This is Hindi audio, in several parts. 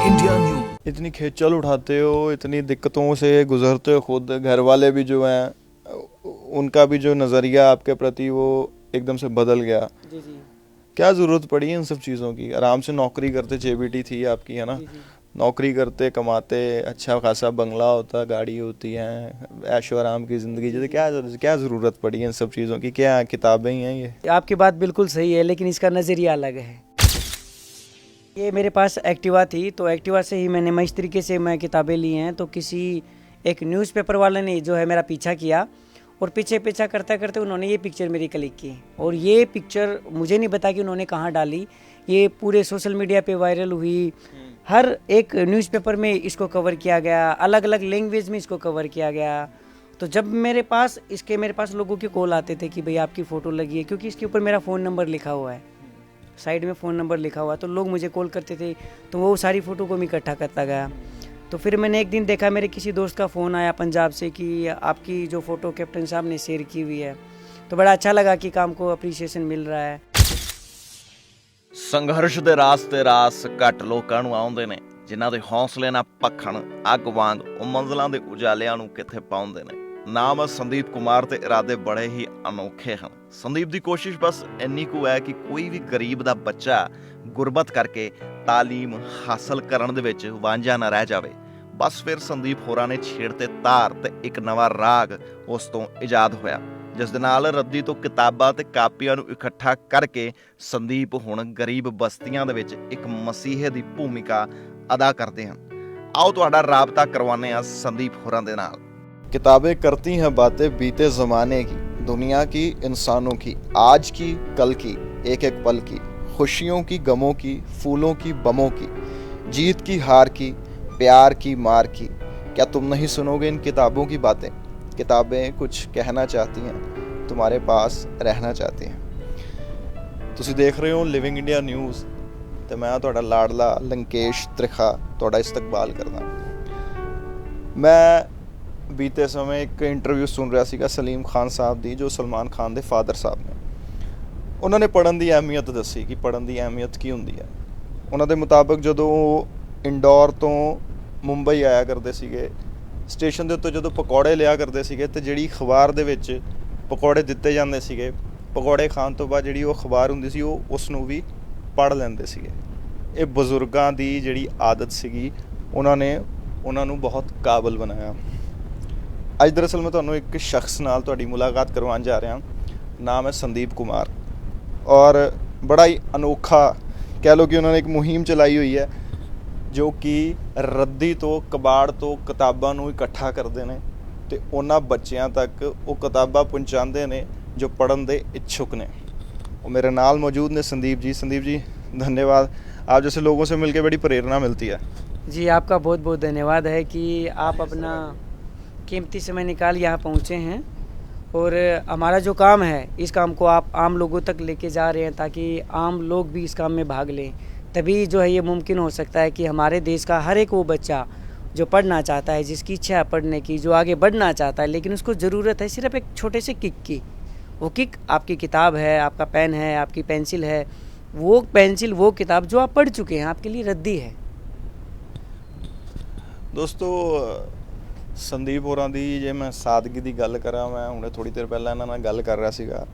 India news. इतनी खेचल उठाते हो, इतनी दिक्कतों से गुजरते हो, खुद घर वाले भी जो हैं उनका भी जो नज़रिया आपके प्रति वो एकदम से बदल गया। जी जी क्या ज़रूरत पड़ी इन सब चीज़ों की? आराम से नौकरी करते, जेबीटी थी आपकी, है ना? जी जी। नौकरी करते, कमाते, अच्छा खासा बंगला होता, गाड़ी होती है, ऐशो आराम की ज़िंदगी। जैसे क्या ज़रूरत पड़ी इन सब चीज़ों की? क्या किताबें ही हैं ये? आपकी बात बिल्कुल सही है, लेकिन इसका नज़रिया अलग है। ये मेरे पास एक्टिवा थी, तो एक्टिवा से ही मैंने इस तरीके से मैं किताबें ली हैं। तो किसी एक न्यूज़पेपर वाले ने जो है मेरा पीछा किया, और पीछा करते करते उन्होंने ये पिक्चर मेरी क्लिक की। और ये पिक्चर मुझे नहीं पता कि उन्होंने कहाँ डाली, ये पूरे सोशल मीडिया पे वायरल हुई। हर एक न्यूज़पेपर में इसको कवर किया गया, अलग अलग लैंग्वेज में इसको कवर किया गया। तो जब मेरे पास लोगों के कॉल आते थे कि भाई आपकी फ़ोटो लगी है, क्योंकि इसके ऊपर मेरा फ़ोन नंबर लिखा हुआ है, साइड में फ़ोन नंबर लिखा हुआ है, तो लोग मुझे कॉल करते थे। तो वो सारी फ़ोटो को मैं इकट्ठा करता गया। तो फिर मैंने एक दिन देखा, मेरे किसी दोस्त का फ़ोन आया पंजाब से कि आपकी जो फ़ोटो कैप्टन साहब ने शेयर की हुई है। तो बड़ा अच्छा लगा कि काम को अप्रीशिएशन मिल रहा है। ਸੰਘਰਸ਼ ਦੇ ਰਾਸਤੇ ਰਾਸ ਘੱਟ ਲੋਕਾਂ ਨੂੰ ਆਉਂਦੇ ਨੇ, ਜਿਨ੍ਹਾਂ ਦੇ ਹੌਸਲੇ ਨਾਲ ਭਖਣ ਅੱਗ ਵਾਂਗ ਉਹ ਮੰਜ਼ਲਾਂ ਦੇ ਉਜਾਲਿਆਂ ਨੂੰ ਕਿੱਥੇ ਪਾਉਂਦੇ ਨੇ। ਨਾਮ ਸੰਦੀਪ ਕੁਮਾਰ ਤੇ ਇਰਾਦੇ ਬੜੇ ਹੀ ਅਨੋਖੇ ਹਨ। ਸੰਦੀਪ ਦੀ ਕੋਸ਼ਿਸ਼ ਬਸ ਇੰਨੀ ਕੁ ਹੈ ਕਿ ਕੋਈ ਵੀ ਗਰੀਬ ਦਾ ਬੱਚਾ ਗੁਰਬਤ ਕਰਕੇ ਤਾਲੀਮ ਹਾਸਲ ਕਰਨ ਦੇ ਵਿੱਚ ਵਾਂਝਾ ਨਾ ਰਹਿ ਜਾਵੇ। ਬਸ ਫਿਰ ਸੰਦੀਪ ਹੋਰਾਂ ਨੇ ਛੇੜ ਤੇ ਤਾਰ ਤੇ ਇੱਕ ਨਵਾਂ ਰਾਗ ਉਸ ਤੋਂ ਇਜਾਦ ਹੋਇਆ, ਜਿਸ ਦੇ ਨਾਲ ਰੱਦੀ ਤੋਂ ਕਿਤਾਬਾਂ ਤੇ ਕਾਪੀਆਂ ਨੂੰ ਇਕੱਠਾ ਕਰਕੇ ਸੰਦੀਪ ਹੁਣ ਗਰੀਬ ਬਸਤੀਆਂ ਦੇ ਵਿੱਚ ਇੱਕ ਮਸੀਹੇ ਦੀ ਭੂਮਿਕਾ ਅਦਾ ਕਰਦੇ ਹਨ। ਆਓ ਤੁਹਾਡਾ ਰਾਬਤਾ ਕਰਵਾਉਂਦੇ ਹਾਂ ਸੰਦੀਪ ਹੋਰਾਂ ਦੇ ਨਾਲ। किताबें करती हैं बातें बीते ज़माने की, दुनिया की, इंसानों की, आज की, कल की, एक एक पल की, खुशियों की, गमों की, फूलों की, बमों की, जीत की, हार की, प्यार की, मार की। क्या तुम नहीं सुनोगे इन किताबों की बातें? किताबें कुछ कहना चाहती हैं, तुम्हारे पास रहना चाहती हैं। तुसी देख रहे हो लिविंग इंडिया न्यूज़ ਤੇ मैं ਤੁਹਾਡਾ ਲਾਡਲਾ ਲੰਕੇਸ਼ ਤ੍ਰਿਖਾ ਤੁਹਾਡਾ ਇਸਤਕਬਾਲ ਕਰਦਾ। ਮੈਂ ਬੀਤੇ ਸਮੇਂ ਇੱਕ ਇੰਟਰਵਿਊ ਸੁਣ ਰਿਹਾ ਸੀਗਾ ਸਲੀਮ ਖਾਨ ਸਾਹਿਬ ਦੀ, ਜੋ ਸਲਮਾਨ ਖਾਨ ਦੇ ਫਾਦਰ ਸਾਹਿਬ ਨੇ। ਉਹਨਾਂ ਨੇ ਪੜ੍ਹਨ ਦੀ ਅਹਿਮੀਅਤ ਦੱਸੀ ਕਿ ਪੜ੍ਹਨ ਦੀ ਅਹਿਮੀਅਤ ਕੀ ਹੁੰਦੀ ਹੈ। ਉਹਨਾਂ ਦੇ ਮੁਤਾਬਕ ਜਦੋਂ ਉਹ ਇੰਦੌਰ ਤੋਂ ਮੁੰਬਈ ਆਇਆ ਕਰਦੇ ਸੀਗੇ, ਸਟੇਸ਼ਨ ਦੇ ਉੱਤੇ ਜਦੋਂ ਪਕੌੜੇ ਲਿਆ ਕਰਦੇ ਸੀਗੇ, ਅਤੇ ਜਿਹੜੀ ਅਖਬਾਰ ਦੇ ਵਿੱਚ ਪਕੌੜੇ ਦਿੱਤੇ ਜਾਂਦੇ ਸੀਗੇ, ਪਕੌੜੇ ਖਾਣ ਤੋਂ ਬਾਅਦ ਜਿਹੜੀ ਉਹ ਅਖਬਾਰ ਹੁੰਦੀ ਸੀ ਉਹ ਉਸ ਨੂੰ ਵੀ ਪੜ੍ਹ ਲੈਂਦੇ ਸੀਗੇ। ਇਹ ਬਜ਼ੁਰਗਾਂ ਦੀ ਜਿਹੜੀ ਆਦਤ ਸੀਗੀ, ਉਹਨਾਂ ਨੇ ਉਹਨਾਂ ਨੂੰ ਬਹੁਤ ਕਾਬਲ ਬਣਾਇਆ। ਅੱਜ ਦਰਅਸਲ ਮੈਂ ਤੁਹਾਨੂੰ ਇੱਕ ਸ਼ਖਸ ਨਾਲ ਤੁਹਾਡੀ ਮੁਲਾਕਾਤ ਕਰਵਾਉਣ ਜਾ ਰਿਹਾ। ਨਾਮ ਹੈ ਸੰਦੀਪ ਕੁਮਾਰ, ਔਰ ਬੜਾ ਹੀ ਅਨੋਖਾ ਕਹਿ ਲਓ ਕਿ ਉਹਨਾਂ ਨੇ ਇੱਕ ਮੁਹਿੰਮ ਚਲਾਈ ਹੋਈ ਹੈ, ਜੋ ਕਿ ਰੱਦੀ ਤੋਂ, ਕਬਾੜ ਤੋਂ ਕਿਤਾਬਾਂ ਨੂੰ ਇਕੱਠਾ ਕਰਦੇ ਨੇ ਅਤੇ ਉਹਨਾਂ ਬੱਚਿਆਂ ਤੱਕ ਉਹ ਕਿਤਾਬਾਂ ਪਹੁੰਚਾਉਂਦੇ ਨੇ ਜੋ ਪੜ੍ਹਨ ਦੇ ਇੱਛੁਕ ਨੇ। वो मेरे नाल मौजूद ने संदीप जी धन्यवाद। आप जैसे लोगों से मिलकर बड़ी प्रेरणा मिलती है। जी, आपका बहुत बहुत धन्यवाद है कि आप अपना कीमती समय निकाल यहाँ पहुँचे हैं, और हमारा जो काम है इस काम को आप आम लोगों तक लेके जा रहे हैं, ताकि आम लोग भी इस काम में भाग लें। तभी जो है ये मुमकिन हो सकता है कि हमारे देश का हर एक वो बच्चा जो पढ़ना चाहता है, जिसकी इच्छा है पढ़ने की, जो आगे बढ़ना चाहता है, लेकिन उसको ज़रूरत है सिर्फ एक छोटे से किक की। वो किक आपकी किताब है, आपका पेन है, आपकी पेंसिल है। वो पेंसिल, वो किताब जो आप पढ़ चुके हैं, आपके लिए रद्दी है। ਦੋਸਤੋ, ਸੰਦੀਪ ਹੋਰਾਂ ਦੀ ਜੇ ਮੈਂ ਸਾਦਗੀ ਦੀ ਗੱਲ ਕਰਾਂ, ਮੈਂ ਹੁਣੇ ਥੋੜ੍ਹੀ ਦੇਰ ਪਹਿਲਾਂ ਇਹਨਾਂ ਨਾਲ ਗੱਲ ਕਰ ਰਿਹਾ ਸੀਗਾ।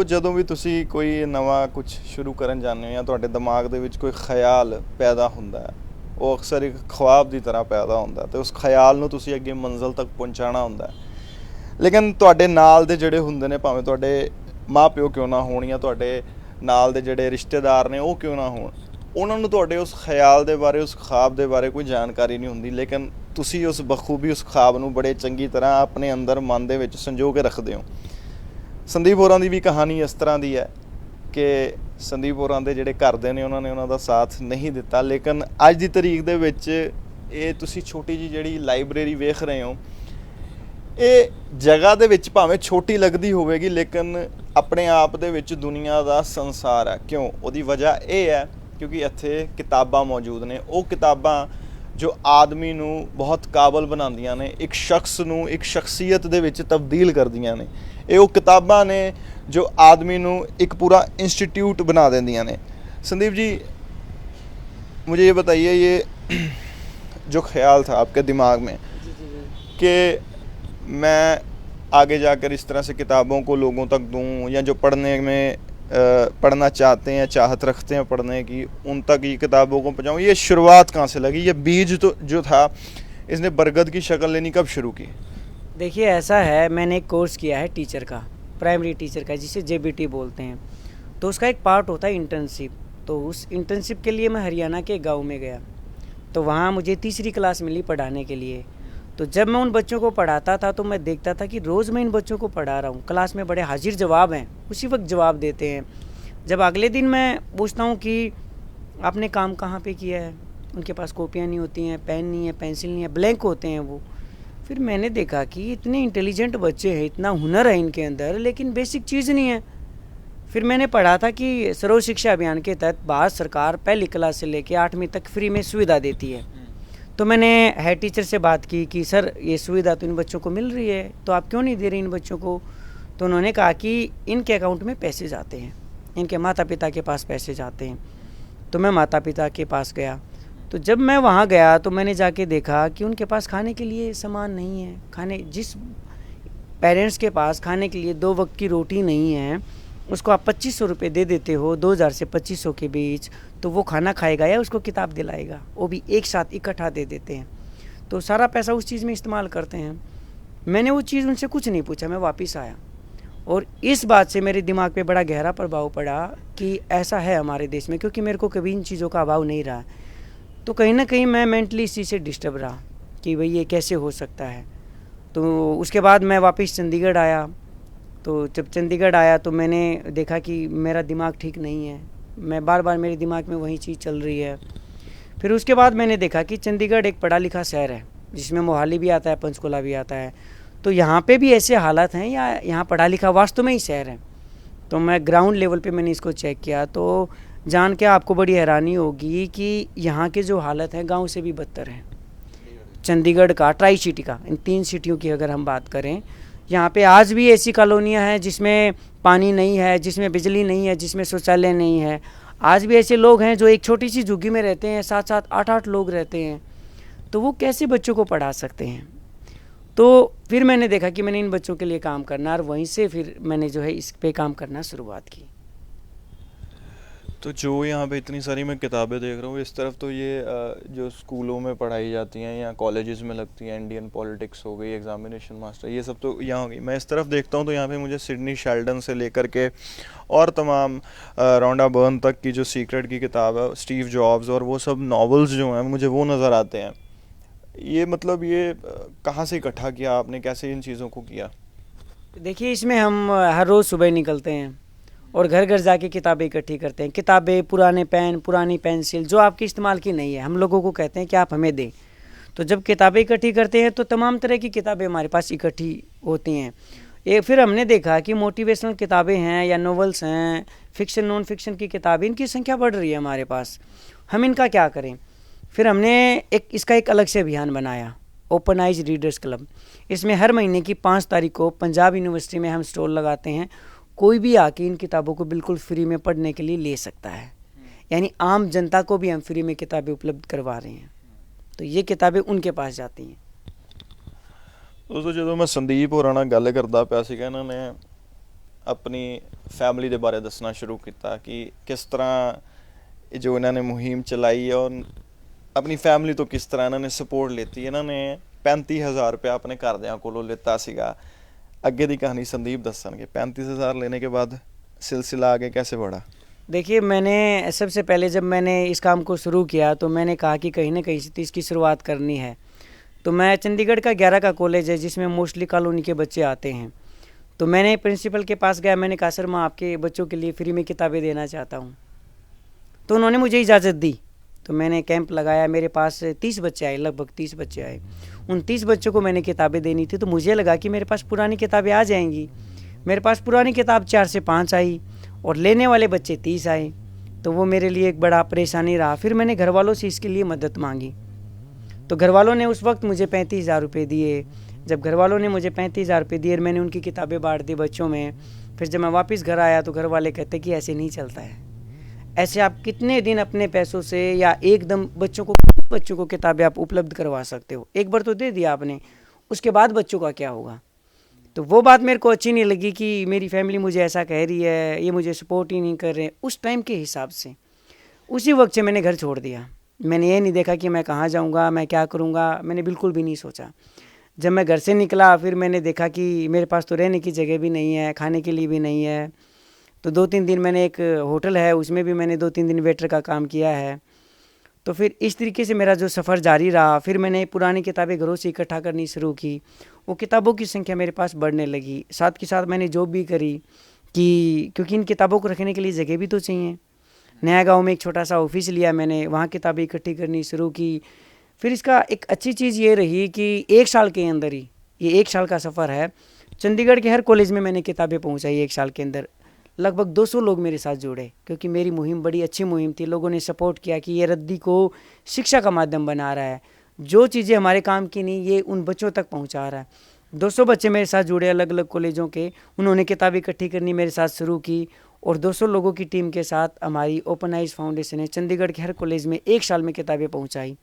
ਜਦੋਂ ਵੀ ਤੁਸੀਂ ਕੋਈ ਨਵਾਂ ਕੁਝ ਸ਼ੁਰੂ ਕਰਨ ਜਾਂਦੇ ਹੋ ਜਾਂ ਤੁਹਾਡੇ ਦਿਮਾਗ ਦੇ ਵਿੱਚ ਕੋਈ ਖਿਆਲ ਪੈਦਾ ਹੁੰਦਾ ਹੈ, ਉਹ ਅਕਸਰ ਇੱਕ ख्वाब ਦੀ ਤਰ੍ਹਾਂ ਪੈਦਾ ਹੁੰਦਾ ਅਤੇ ਉਸ ਖਿਆਲ ਨੂੰ ਤੁਸੀਂ ਅੱਗੇ ਮੰਜ਼ਿਲ ਤੱਕ ਪਹੁੰਚਾਉਣਾ ਹੁੰਦਾ। ਲੇਕਿਨ ਤੁਹਾਡੇ ਨਾਲ ਦੇ ਜਿਹੜੇ ਹੁੰਦੇ ਨੇ, ਭਾਵੇਂ ਤੁਹਾਡੇ ਮਾਂ ਪਿਓ ਕਿਉਂ ਨਾ ਹੋਣ ਜਾਂ ਤੁਹਾਡੇ ਨਾਲ ਦੇ ਜਿਹੜੇ ਰਿਸ਼ਤੇਦਾਰ ਨੇ ਉਹ ਕਿਉਂ ਨਾ ਹੋਣ, ਉਹਨਾਂ ਨੂੰ ਤੁਹਾਡੇ ਉਸ ਖਿਆਲ ਦੇ ਬਾਰੇ, ਉਸ ख्वाब ਦੇ ਬਾਰੇ ਕੋਈ ਜਾਣਕਾਰੀ ਨਹੀਂ ਹੁੰਦੀ। ਲੇਕਿਨ ਤੁਸੀਂ ਉਸ ਬਖੂਬੀ ਉਸ ख्वाब ਨੂੰ ਬੜੇ ਚੰਗੀ ਤਰ੍ਹਾਂ ਆਪਣੇ ਅੰਦਰ ਮਨ ਦੇ ਵਿੱਚ ਸੰਜੋ ਕੇ ਰੱਖਦੇ ਹੋ। ਸੰਦੀਪ ਹੋਰਾਂ ਦੀ ਵੀ ਕਹਾਣੀ ਇਸ ਤਰ੍ਹਾਂ ਦੀ ਹੈ ਕਿ ਸੰਦੀਪ ਹੋਰਾਂ ਦੇ ਜਿਹੜੇ ਘਰਦੇ ਨੇ ਉਹਨਾਂ ਦਾ ਸਾਥ ਨਹੀਂ ਦਿੱਤਾ। ਲੇਕਿਨ ਅੱਜ ਦੀ ਤਾਰੀਖ ਦੇ ਵਿੱਚ ਇਹ ਤੁਸੀਂ ਛੋਟੀ ਜਿਹੀ ਜਿਹੜੀ ਲਾਇਬ੍ਰੇਰੀ ਵੇਖ ਰਹੇ ਹੋ, ਇਹ ਜਗ੍ਹਾ ਦੇ ਵਿੱਚ ਭਾਵੇਂ ਛੋਟੀ ਲੱਗਦੀ ਹੋਵੇਗੀ, ਲੇਕਿਨ ਆਪਣੇ ਆਪ ਦੇ ਵਿੱਚ ਦੁਨੀਆ ਦਾ ਸੰਸਾਰ ਹੈ। ਕਿਉਂ? ਉਹਦੀ ਵਜ੍ਹਾ ਇਹ ਹੈ ਕਿਉਂਕਿ ਇੱਥੇ ਕਿਤਾਬਾਂ ਮੌਜੂਦ ਨੇ। ਉਹ ਕਿਤਾਬਾਂ ਜੋ ਆਦਮੀ ਨੂੰ ਬਹੁਤ ਕਾਬਲ ਬਣਾਉਂਦੀਆਂ ਨੇ, ਇੱਕ ਸ਼ਖਸ ਨੂੰ ਇੱਕ ਸ਼ਖਸੀਅਤ ਦੇ ਵਿੱਚ ਤਬਦੀਲ ਕਰਦੀਆਂ ਨੇ। ਇਹ ਉਹ ਕਿਤਾਬਾਂ ਨੇ ਜੋ ਆਦਮੀ ਨੂੰ ਇੱਕ ਪੂਰਾ ਇੰਸਟੀਟਿਊਟ ਬਣਾ ਦਿੰਦੀਆਂ ਨੇ। ਸੰਦੀਪ ਜੀ, मुझे ये बताइए, ये जो ख्याल था आपके दिमाग में कि मैं आगे जाकर इस तरह से किताबों को लोगों तक दूं, या जो पढ़ना चाहते हैं, चाहत रखते हैं पढ़ने की, उन तक ये किताबों को पहुँचाऊँ, ये शुरुआत कहाँ से लगी? ये बीज तो जो था इसने बरगद की शक्ल लेनी कब शुरू की? देखिए ऐसा है, मैंने एक कोर्स किया है टीचर का, प्राइमरी टीचर का, जिसे जेबीटी बोलते हैं। तो उसका एक पार्ट होता है इंटर्नशिप। तो उस इंटर्नशिप के लिए मैं हरियाणा के गांव में गया। तो वहाँ मुझे तीसरी क्लास मिली पढ़ाने के लिए। तो जब मैं उन बच्चों को पढ़ाता था तो मैं देखता था कि रोज़ मैं इन बच्चों को पढ़ा रहा हूँ, क्लास में बड़े हाजिर जवाब हैं, उसी वक्त जवाब देते हैं। जब अगले दिन मैं पूछता हूँ कि आपने काम कहाँ पे किया है, उनके पास कॉपियाँ नहीं होती हैं, पेन नहीं है, पेंसिल नहीं है, ब्लैंक होते हैं वो। फिर मैंने देखा कि इतने इंटेलिजेंट बच्चे हैं, इतना हुनर है इनके अंदर, लेकिन बेसिक चीज़ नहीं है। फिर मैंने पढ़ा था कि सर्व शिक्षा अभियान के तहत भारत सरकार पहली क्लास से लेकर 8वीं तक फ्री में सुविधा देती है। तो मैंने हेड टीचर से बात की कि सर ये सुविधा तो इन बच्चों को मिल रही है, तो आप क्यों नहीं दे रहे इन बच्चों को? तो उन्होंने कहा कि इनके अकाउंट में पैसे जाते हैं, इनके माता पिता के पास पैसे जाते हैं। तो मैं माता पिता के पास गया। तो जब मैं वहाँ गया तो मैंने जाके देखा कि उनके पास खाने के लिए सामान नहीं है। खाने जिस पेरेंट्स के पास खाने के लिए 2 वक्त की रोटी नहीं है, उसको आप 2500 रुपये दे देते हो 2000 से 2500 के बीच, तो वो खाना खाएगा या उसको किताब दिलाएगा? वो भी एक साथ इकट्ठा दे देते हैं। तो सारा पैसा उस चीज़ में इस्तेमाल करते हैं। मैंने वो चीज़ उनसे कुछ नहीं पूछा, मैं वापस आया। और इस बात से मेरे दिमाग पे बड़ा गहरा प्रभाव पड़ा कि ऐसा है हमारे देश में, क्योंकि मेरे को कभी इन चीज़ों का अभाव नहीं रहा। तो कहीं ना कहीं मैं मेंटली इस चीज़ से डिस्टर्ब रहा कि भाई ये कैसे हो सकता है। तो उसके बाद मैं वापस चंडीगढ़ आया। तो जब चंडीगढ़ आया तो मैंने देखा कि मेरा दिमाग ठीक नहीं है, मैं बार बार मेरे दिमाग में वही चीज़ चल रही है। फिर उसके बाद मैंने देखा कि चंडीगढ़ एक पढ़ा लिखा शहर है, जिसमें मोहाली भी आता है, पंचकुला भी आता है। तो यहाँ पे भी ऐसे हालात हैं या यहाँ पढ़ा लिखा वास्तव में ही शहर है? तो मैं ग्राउंड लेवल पे मैंने इसको चेक किया, तो जान के आपको बड़ी हैरानी होगी कि यहाँ के जो हालत है गाँव से भी बदतर है। चंडीगढ़ का, ट्राई सिटी का, इन 3 सिटियों की अगर हम बात करें, यहाँ पे आज भी ऐसी कॉलोनियाँ हैं जिसमें पानी नहीं है, जिसमें बिजली नहीं है, जिसमें शौचालय नहीं है। आज भी ऐसे लोग हैं जो एक छोटी सी झुग्गी में रहते हैं, 7-7, 8-8 लोग रहते हैं। तो वो कैसे बच्चों को पढ़ा सकते हैं? तो फिर मैंने देखा कि मैंने इन बच्चों के लिए काम करना, और वहीं से फिर मैंने जो है इस पे काम करना शुरुआत की। तो जो यहाँ पे इतनी सारी मैं किताबें देख रहा हूँ, इस तरफ तो ये जो स्कूलों में पढ़ाई जाती हैं या कॉलेजेस में लगती हैं, इंडियन पॉलिटिक्स हो गई, एग्जामिनेशन मास्टर, ये सब तो यहाँ हो गई। मैं इस तरफ देखता हूँ तो यहाँ पे मुझे सिडनी शेल्डन से लेकर के और तमाम रोंडा बर्न तक की जो सीक्रेट की किताब है, स्टीव जॉब्स, और वो सब नॉवेल्स जो हैं मुझे वो नज़र आते हैं। ये मतलब ये कहाँ से इकट्ठा किया आपने, कैसे इन चीज़ों को किया? देखिए इसमें हम हर रोज़ सुबह निकलते हैं और घर घर जाके किताबें इकट्ठी करते हैं। किताबें, पुराने पेन, पुरानी पेंसिल जो आपके इस्तेमाल की नहीं है, हम लोगों को कहते हैं कि आप हमें दें। तो जब किताबें इकट्ठी करते हैं तो तमाम तरह की किताबें हमारे पास इकट्ठी होती हैं। ये फिर हमने देखा कि मोटिवेशनल किताबें हैं या नॉवेल्स हैं, फिक्शन, नॉन फिक्शन की किताबें, इनकी संख्या बढ़ रही है हमारे पास। हम इनका क्या करें? फिर हमने इसका एक अलग से अभियान बनाया, ओपन आइज रीडर्स क्लब। इसमें हर महीने की 5 तारीख को पंजाब यूनिवर्सिटी में हम स्टॉल लगाते हैं। कोई भी आके इन किताबों को बिल्कुल फ्री में पढ़ने के लिए ले सकता है। यानी आम जनता को भी हम फ्री में किताबें उपलब्ध करवा रहे हैं। तो ये किताबें उनके पास जाती हैं। दोस्तों, जो मैं संदीप होਰਾਂ ਨਾਲ ਗੱਲ ਕਰਦਾ ਪਿਆ ਸੀਗਾ, ਇਹਨਾਂ ਨੇ अपनी फैमिली के बारे दसना शुरू किया कि किस तरह जो इन्होंने मुहिम चलाई है और अपनी फैमिली तो किस तरह इन्होंने सपोर्ट लेती। इन्होंने 35,000 रुपया अपने घरदियां कोलों लिता सीगा। अगे की कहानी संदीप दसणगे। 35,000 लेने के बाद सिलसिला आगे कैसे बढ़ा? देखिए, मैंने सबसे पहले जब मैंने इस काम को शुरू किया तो मैंने कहा कि कहीं ना कहीं से इसकी शुरुआत करनी है। तो मैं चंडीगढ़ का 11 का कॉलेज है जिसमें मोस्टली कॉलोनी के बच्चे आते हैं। तो मैंने प्रिंसिपल के पास गया, मैंने कहा सर मैं आपके बच्चों के लिए फ्री में किताबें देना चाहता हूँ। तो उन्होंने मुझे इजाज़त दी। तो मैंने कैंप लगाया, मेरे पास 30 बच्चे आए, लगभग 30 बच्चे आए। उन 30 बच्चों को मैंने किताबें देनी थी। तो मुझे लगा कि मेरे पास पुरानी किताबें आ जाएंगी। मेरे पास पुरानी किताब 4 से 5 आई और लेने वाले बच्चे 30 आए। तो वो मेरे लिए एक बड़ा परेशानी रहा। फिर मैंने घर वालों से इसके लिए मदद मांगी। तो घर वालों ने उस वक्त मुझे 35,000 रुपये दिए। जब घर वालों ने मुझे 35,000 रुपये दिए, मैंने उनकी किताबें बांट दी बच्चों में। फिर जब मैं वापस घर आया तो घर वाले कहते कि ऐसे नहीं चलता है, ऐसे आप कितने दिन अपने पैसों से या एकदम बच्चों को किताबें आप उपलब्ध करवा सकते हो? एक बार तो दे दिया आपने, उसके बाद बच्चों का क्या होगा? तो वो बात मेरे को अच्छी नहीं लगी कि मेरी फैमिली मुझे ऐसा कह रही है, ये मुझे सपोर्ट ही नहीं कर रहे। उस टाइम के हिसाब से उसी वक्त से मैंने घर छोड़ दिया। मैंने ये नहीं देखा कि मैं कहाँ जाऊँगा, मैं क्या करूँगा, मैंने बिल्कुल भी नहीं सोचा। जब मैं घर से निकला फिर मैंने देखा कि मेरे पास तो रहने की जगह भी नहीं है, खाने के लिए भी नहीं है। तो 2-3 दिन मैंने, एक होटल है उसमें भी मैंने 2-3 दिन वेटर का काम किया है। तो फिर इस तरीके से मेरा जो सफ़र जारी रहा। फिर मैंने पुरानी किताबें घरों से इकट्ठा करनी शुरू की। वो किताबों की संख्या मेरे पास बढ़ने लगी। साथ के साथ मैंने जॉब भी करी कि क्योंकि इन किताबों को रखने के लिए जगह भी तो चाहिए। नया गांव में एक छोटा सा ऑफिस लिया मैंने, वहाँ किताबें इकट्ठी करनी शुरू की। फिर इसका एक अच्छी चीज़ ये रही कि 1 साल के अंदर ही, ये 1 साल का सफ़र है, चंडीगढ़ के हर कॉलेज में मैंने किताबें पहुँचाई 1 साल के अंदर। लगभग 200 लोग मेरे साथ जुड़े क्योंकि मेरी मुहिम बड़ी अच्छी मुहिम थी। लोगों ने सपोर्ट किया कि ये रद्दी को शिक्षा का माध्यम बना रहा है, जो चीज़ें हमारे काम की नहीं ये उन बच्चों तक पहुंचा रहा है। 200 बच्चे मेरे साथ जुड़े अलग अलग कॉलेजों के, उन्होंने किताबें इकट्ठी करनी मेरे साथ शुरू की। और 200 लोगों की टीम के साथ हमारी ओपन आइज फाउंडेशन ने चंडीगढ़ के हर कॉलेज में 1 साल में किताबें पहुँचाई।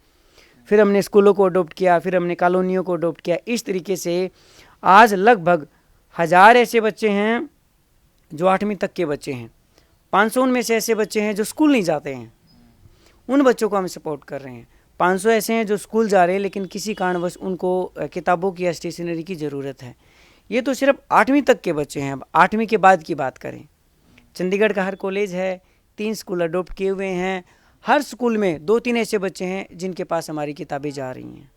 फिर हमने स्कूलों को अडोप्ट किया, फिर हमने कॉलोनियों को अडोप्ट किया। इस तरीके से आज लगभग 1000 ऐसे बच्चे हैं जो 8वीं तक के बच्चे हैं। 500 में से ऐसे बच्चे हैं जो स्कूल नहीं जाते हैं, उन बच्चों को हम सपोर्ट कर रहे हैं। 500 ऐसे हैं जो स्कूल जा रहे हैं लेकिन किसी कारणवश उनको किताबों की या स्टेशनरी की ज़रूरत है। ये तो सिर्फ 8वीं तक के बच्चे हैं। अब 8वीं के बाद की बात करें, चंडीगढ़ का हर कॉलेज है, 3 स्कूल अडोप्ट किए हुए हैं। हर स्कूल में 2-3 ऐसे बच्चे हैं जिनके पास हमारी किताबें जा रही हैं।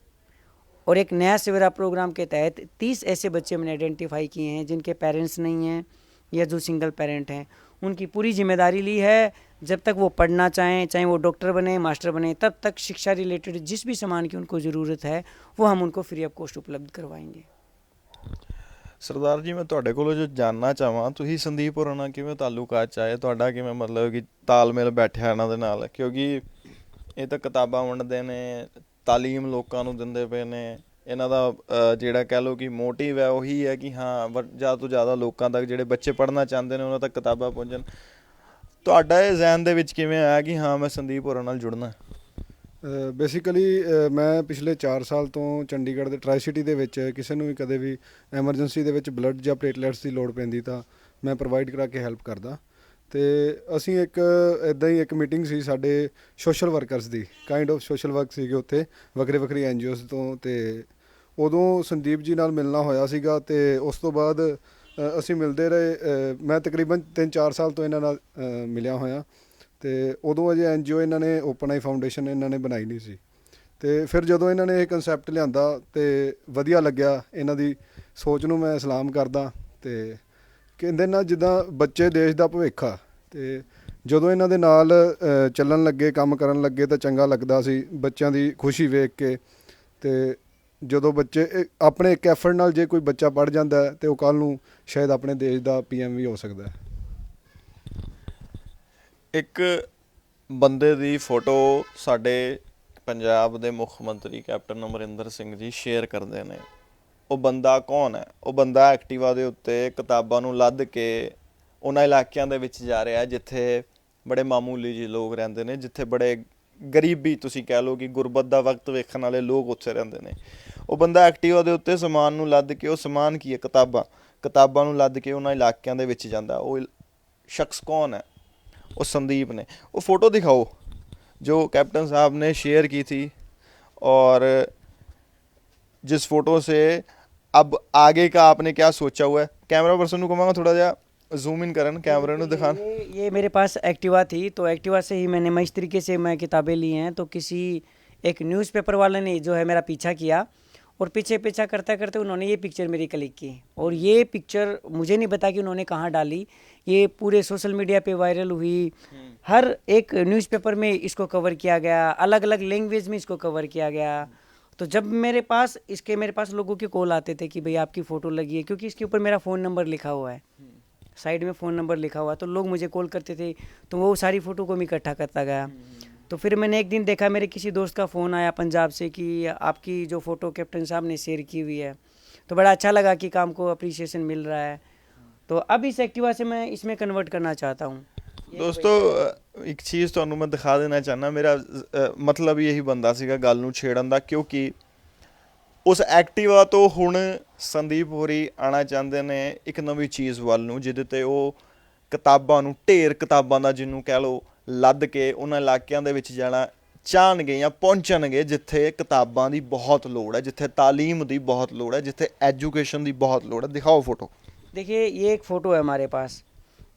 और एक नया सवेरा प्रोग्राम के तहत 30 ऐसे बच्चे हमने आइडेंटिफाई किए हैं जिनके पेरेंट्स नहीं हैं या जो सिंगल पेरेंट हैं। उनकी पूरी जिम्मेदारी ली है, जब तक वो पढ़ना चाहें, चाहे वो डॉक्टर बने, मास्टर बने, तब तक शिक्षा रिलेटेड जिस भी सामान की उनको ज़रूरत है वो हम उनको फ्री ऑफ कॉस्ट उपलब्ध करवाएंगे। ਸਰਦਾਰ ਜੀ, ਮੈਂ ਤੁਹਾਡੇ ਕੋਲੋਂ ਜੋ ਜਾਣਨਾ ਚਾਹਾਂ, ਤੁਸੀਂ ਸੰਦੀਪ ਹੋਰਾਂ ਨਾਲ ਕਿਵੇਂ ਤਾਲੁਕਾਤ 'ਚ ਆਏ? ਤੁਹਾਡਾ ਕਿਵੇਂ ਮਤਲਬ ਕਿ ਤਾਲਮੇਲ ਬੈਠਿਆ ਇਹਨਾਂ ਦੇ ਨਾਲ? ਕਿਉਂਕਿ ਇਹ ਤਾਂ ਕਿਤਾਬਾਂ ਵੰਡਦੇ ਨੇ, ਤਾਲੀਮ ਲੋਕਾਂ ਨੂੰ ਦਿੰਦੇ ਪਏ ਨੇ। ਇਹਨਾਂ ਦਾ ਜਿਹੜਾ ਕਹਿ ਲਓ ਕਿ ਮੋਟਿਵ ਹੈ ਉਹੀ ਹੈ ਕਿ ਹਾਂ ਜ਼ਿਆਦਾ ਤੋਂ ਜ਼ਿਆਦਾ ਲੋਕਾਂ ਤੱਕ, ਜਿਹੜੇ ਬੱਚੇ ਪੜ੍ਹਨਾ ਚਾਹੁੰਦੇ ਨੇ ਉਹਨਾਂ ਤੱਕ ਕਿਤਾਬਾਂ ਪਹੁੰਚਣ। ਤੁਹਾਡਾ ਇਹ ਜ਼ਹਿਨ ਦੇ ਵਿੱਚ ਕਿਵੇਂ ਆਇਆ ਕਿ ਹਾਂ ਮੈਂ ਸੰਦੀਪ ਹੋਰਾਂ ਨਾਲ ਜੁੜਨਾ? ਬੇਸਿਕਲੀ ਮੈਂ ਪਿਛਲੇ 4 ਸਾਲ ਤੋਂ ਚੰਡੀਗੜ੍ਹ ਦੇ ਟਰਾਈ ਸਿਟੀ ਦੇ ਵਿੱਚ ਕਿਸੇ ਨੂੰ ਵੀ ਕਦੇ ਵੀ ਐਮਰਜੈਂਸੀ ਦੇ ਵਿੱਚ ਬਲੱਡ ਜਾਂ ਪਲੇਟਲੈਟਸ ਦੀ ਲੋੜ ਪੈਂਦੀ ਤਾਂ ਮੈਂ ਪ੍ਰੋਵਾਈਡ ਕਰਾ ਕੇ ਹੈਲਪ ਕਰਦਾ। ਅਤੇ ਅਸੀਂ ਇੱਦਾਂ ਹੀ ਇੱਕ ਮੀਟਿੰਗ ਸੀ ਸਾਡੇ social workers the, kind of social work ਸੀਗੇ ਉੱਥੇ ਵੱਖਰੇ ਵੱਖਰੇ NGOs ਤੋਂ। ਅਤੇ ਉਦੋਂ ਸੰਦੀਪ ਜੀ ਨਾਲ ਮਿਲਣਾ ਹੋਇਆ ਸੀਗਾ ਅਤੇ ਉਸ ਤੋਂ ਬਾਅਦ ਅਸੀਂ ਮਿਲਦੇ ਰਹੇ। ਮੈਂ ਤਕਰੀਬਨ 3-4 ਸਾਲ ਤੋਂ ਇਹਨਾਂ ਨਾਲ ਮਿਲਿਆ ਹੋਇਆ। ਅਤੇ ਉਦੋਂ ਅਜੇ NGO ਇਹਨਾਂ ਨੇ ਓਪਨ ਆਈ ਫਾਊਂਡੇਸ਼ਨ ਇਹਨਾਂ ਨੇ ਬਣਾਈ ਨਹੀਂ ਸੀ। ਅਤੇ ਫਿਰ ਜਦੋਂ ਇਹਨਾਂ ਨੇ ਇਹ ਕੰਸੈਪਟ ਲਿਆਂਦਾ ਅਤੇ ਵਧੀਆ ਲੱਗਿਆ। ਇਹਨਾਂ ਦੀ ਸੋਚ ਨੂੰ ਮੈਂ ਸਲਾਮ ਕਰਦਾ। ਅਤੇ ਕਹਿੰਦੇ ਨਾ ਜਿੱਦਾਂ ਬੱਚੇ ਦੇਸ਼ ਦਾ ਭਵਿੱਖ ਆ, ਅਤੇ ਜਦੋਂ ਇਹਨਾਂ ਦੇ ਨਾਲ ਚੱਲਣ ਲੱਗੇ, ਕੰਮ ਕਰਨ ਲੱਗੇ ਤਾਂ ਚੰਗਾ ਲੱਗਦਾ ਸੀ ਬੱਚਿਆਂ ਦੀ ਖੁਸ਼ੀ ਵੇਖ ਕੇ। ਅਤੇ ਜਦੋਂ ਬੱਚੇ ਆਪਣੇ ਇੱਕ ਐਫਰਟ ਨਾਲ ਜੇ ਕੋਈ ਬੱਚਾ ਪੜ੍ਹ ਜਾਂਦਾ ਹੈ ਤਾਂ ਉਹ ਕੱਲ੍ਹ ਨੂੰ ਸ਼ਾਇਦ ਆਪਣੇ ਦੇਸ਼ ਦਾ PM ਵੀ ਹੋ ਸਕਦਾ ਹੈ। ਇੱਕ ਬੰਦੇ ਦੀ ਫੋਟੋ ਸਾਡੇ ਪੰਜਾਬ ਦੇ ਮੁੱਖ ਮੰਤਰੀ ਕੈਪਟਨ ਅਮਰਿੰਦਰ ਸਿੰਘ ਜੀ ਸ਼ੇਅਰ ਕਰਦੇ ਨੇ। ਉਹ ਬੰਦਾ ਕੌਣ ਹੈ? ਉਹ ਬੰਦਾ ਐਕਟਿਵਾ ਦੇ ਉੱਤੇ ਕਿਤਾਬਾਂ ਨੂੰ ਲੱਦ ਕੇ ਉਹਨਾਂ ਇਲਾਕਿਆਂ ਦੇ ਵਿੱਚ ਜਾ ਰਿਹਾ ਜਿੱਥੇ ਬੜੇ ਮਾਮੂਲੀ ਜਿਹੇ ਲੋਕ ਰਹਿੰਦੇ ਨੇ, ਜਿੱਥੇ ਬੜੇ ਗਰੀਬੀ ਤੁਸੀਂ ਕਹਿ ਲਓ ਕਿ ਗੁਰਬਤ ਦਾ ਵਕਤ ਵੇਖਣ ਵਾਲੇ ਲੋਕ ਉੱਥੇ ਰਹਿੰਦੇ ਨੇ। ਉਹ ਬੰਦਾ ਐਕਟਿਵਾ ਦੇ ਉੱਤੇ ਸਮਾਨ ਨੂੰ ਲੱਦ ਕੇ, ਉਹ ਸਮਾਨ ਕੀ ਹੈ? ਕਿਤਾਬਾਂ ਨੂੰ ਲੱਦ ਕੇ ਉਹਨਾਂ ਇਲਾਕਿਆਂ ਦੇ ਵਿੱਚ ਜਾਂਦਾ। ਉਹ ਸ਼ਖਸ ਕੌਣ है? वो संदीप ने। वो फ़ोटो दिखाओ जो कैप्टन साहब ने शेयर की थी और जिस फ़ोटो से अब आगे का आपने क्या सोचा हुआ है? कैमरा पर्सन को कहूँगा थोड़ा जा जूम इन करन, कैमरे में दिखान। ये मेरे पास एक्टिवा थी तो एक्टिवा से ही मैंने इस तरीके से मैं किताबें ली हैं। तो किसी एक न्यूज़पेपर वाले ने जो है मेरा पीछा किया और पीछा करते करते उन्होंने ये पिक्चर मेरी क्लिक की। और ये पिक्चर मुझे नहीं पता कि उन्होंने कहाँ डाली, ये पूरे सोशल मीडिया पे वायरल हुई। हर एक न्यूज़पेपर में इसको कवर किया गया, अलग अलग लैंग्वेज में इसको कवर किया गया। तो जब मेरे पास लोगों के कॉल आते थे कि भाई आपकी फ़ोटो लगी है, क्योंकि इसके ऊपर मेरा फ़ोन नंबर लिखा हुआ है, साइड में फ़ोन नंबर लिखा हुआ है, तो लोग मुझे कॉल करते थे। तो वो सारी फ़ोटो को मैं इकट्ठा करता गया। तो फिर मैंने एक दिन देखा मेरे किसी दोस्त का फ़ोन आया पंजाब से कि आपकी जो फ़ोटो कैप्टन साहब ने शेयर की हुई है। तो बड़ा अच्छा लगा कि काम को अप्रिसिएशन मिल रहा है। तो अब इस एक्टिवा से मैं इसमें कन्वर्ट करना चाहता हूँ। ਦੋਸਤੋ ਇੱਕ ਚੀਜ਼ ਤੁਹਾਨੂੰ ਮੈਂ ਦਿਖਾ ਦੇਣਾ ਚਾਹੁੰਦਾ, ਮੇਰਾ ਮਤਲਬ ਇਹੀ ਬੰਦਾ ਸੀਗਾ ਗੱਲ ਨੂੰ ਛੇੜਨ ਦਾ, ਕਿਉਂਕਿ ਉਸ ਐਕਟਿਵਾ ਤੋਂ ਹੁਣ ਸੰਦੀਪ ਹੋਰੀ ਆਉਣਾ ਚਾਹੁੰਦੇ ਨੇ ਇੱਕ ਨਵੀਂ ਚੀਜ਼ ਵੱਲ ਨੂੰ, ਜਿਹਦੇ 'ਤੇ ਉਹ ਕਿਤਾਬਾਂ ਨੂੰ, ਢੇਰ ਕਿਤਾਬਾਂ ਦਾ ਜਿਹਨੂੰ ਕਹਿ ਲਓ, ਲੱਦ ਕੇ ਉਹਨਾਂ ਇਲਾਕਿਆਂ ਦੇ ਵਿੱਚ ਜਾਣਾ ਚਾਹਣਗੇ ਜਾਂ ਪਹੁੰਚਣਗੇ ਜਿੱਥੇ ਕਿਤਾਬਾਂ ਦੀ ਬਹੁਤ ਲੋੜ ਹੈ, ਜਿੱਥੇ ਤਾਲੀਮ ਦੀ ਬਹੁਤ ਲੋੜ ਹੈ, ਜਿੱਥੇ एजुकेशन ਦੀ बहुत लोड़ है। दिखाओ फोटो। देखिए ये एक फ़ोटो है हमारे पास,